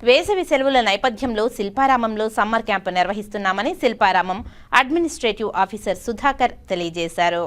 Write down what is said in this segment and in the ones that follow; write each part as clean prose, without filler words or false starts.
వేసవి సెలవుల నేపథ్యంలో శిల్పారామంలో సమ్మర్ క్యాంపు నిర్వహిస్తున్నామని శిల్పారామం అడ్మినిస్ట్రేటివ్ ఆఫీసర్ సుధాకర్ తెలియజేశారు.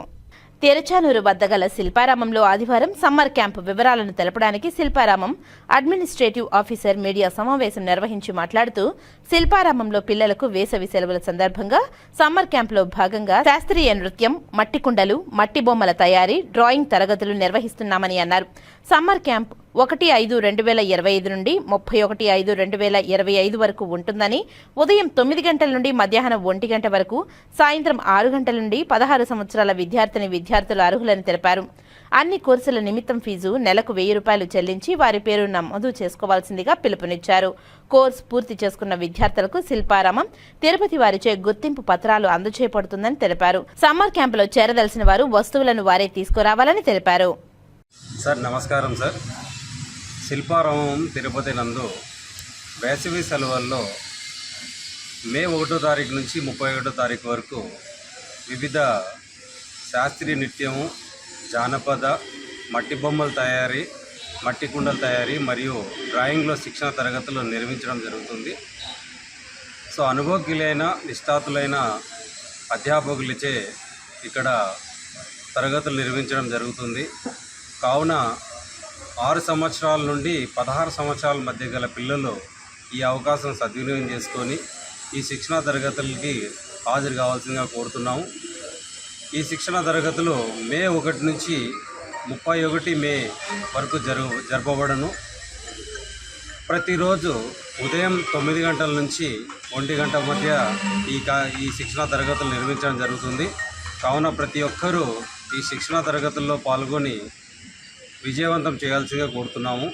తిరుచానూరు వద్ద గల శిల్పారామంలో ఆదివారం సమ్మర్ క్యాంపు వివరాలను తెలపడానికి శిల్పారామం అడ్మినిస్ట్రేటివ్ ఆఫీసర్ మీడియా సమావేశం నిర్వహించి మాట్లాడుతూ శిల్పారామంలో పిల్లలకు వేసవి సెలవుల సందర్భంగా సమ్మర్ క్యాంపులో భాగంగా శాస్త్రీయ నృత్యం, మట్టి కుండలు, మట్టి బొమ్మల తయారీ, డ్రాయింగ్ తరగతులు నిర్వహిస్తున్నామని అన్నారు. సమ్మర్ క్యాంప్ 1/5/2025 నుండి 31/5/2025 వరకు ఉంటుందని, ఉదయం 9 గంటల నుండి మధ్యాహ్నం 1 గంట వరకు, సాయంత్రం 6 గంటల నుండి 16 సంవత్సరాల విద్యార్థులు అర్హులని తెలిపారు. అన్ని కోర్సుల నిమిత్తం ఫీజు నెలకు 1000 రూపాయలు చెల్లించి వారి పేరు నమోదు చేసుకోవాల్సిందిగా పిలుపునిచ్చారు. కోర్సు పూర్తి చేసుకున్న విద్యార్థులకు శిల్పారామం తిరుపతి వారిచే గుర్తింపు పత్రాలు అందజేయబడుతుందని తెలిపారు. సమ్మర్ క్యాంపులో చేరదలసిన వారు వస్తువులను వారే తీసుకురావాలని తెలిపారు. సార్ నమస్కారం సార్. శిల్పారామం తిరుపతి నందు వేసవి సెలవుల్లో మే 1వ తారీఖు నుంచి 31వ తారీఖు వరకు వివిధ శాస్త్రీయ నృత్యము, జానపద, మట్టి బొమ్మల తయారీ, మట్టి కుండల తయారీ మరియు డ్రాయింగ్లో శిక్షణ తరగతులు నిర్వహించడం జరుగుతుంది. సో అనుభవజ్ఞులైన నిష్ణాతులైన అధ్యాపకులచే ఇక్కడ తరగతులు నిర్వహించడం జరుగుతుంది. కావున 6 సంవత్సరాల నుండి 16 సంవత్సరాల మధ్య గల పిల్లలు ఈ అవకాశం సద్వినియోగం చేసుకొని ఈ శిక్షణా తరగతులకి హాజరు కావాల్సిందిగా కోరుతున్నాము. ఈ శిక్షణా తరగతులు మే 1 నుంచి 31 మే వరకు జరపబడను. ప్రతిరోజు ఉదయం 9 గంటల నుంచి 1 గంట మధ్య ఈ శిక్షణా తరగతులు నిర్వహించడం జరుగుతుంది. కావున ప్రతి ఒక్కరూ ఈ శిక్షణా తరగతుల్లో పాల్గొని విజయవంతం చేయాల్సిందిగా కోరుతున్నాము.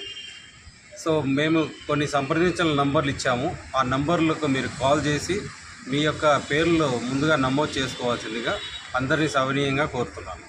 సో మేము కొన్ని సంప్రదించిన నంబర్లు ఇచ్చాము. ఆ నంబర్లకు మీరు కాల్ చేసి మీ యొక్క పేర్లు ముందుగా నమోదు చేసుకోవాల్సిందిగా అందరినీ సవినీయంగా కోరుతున్నాను.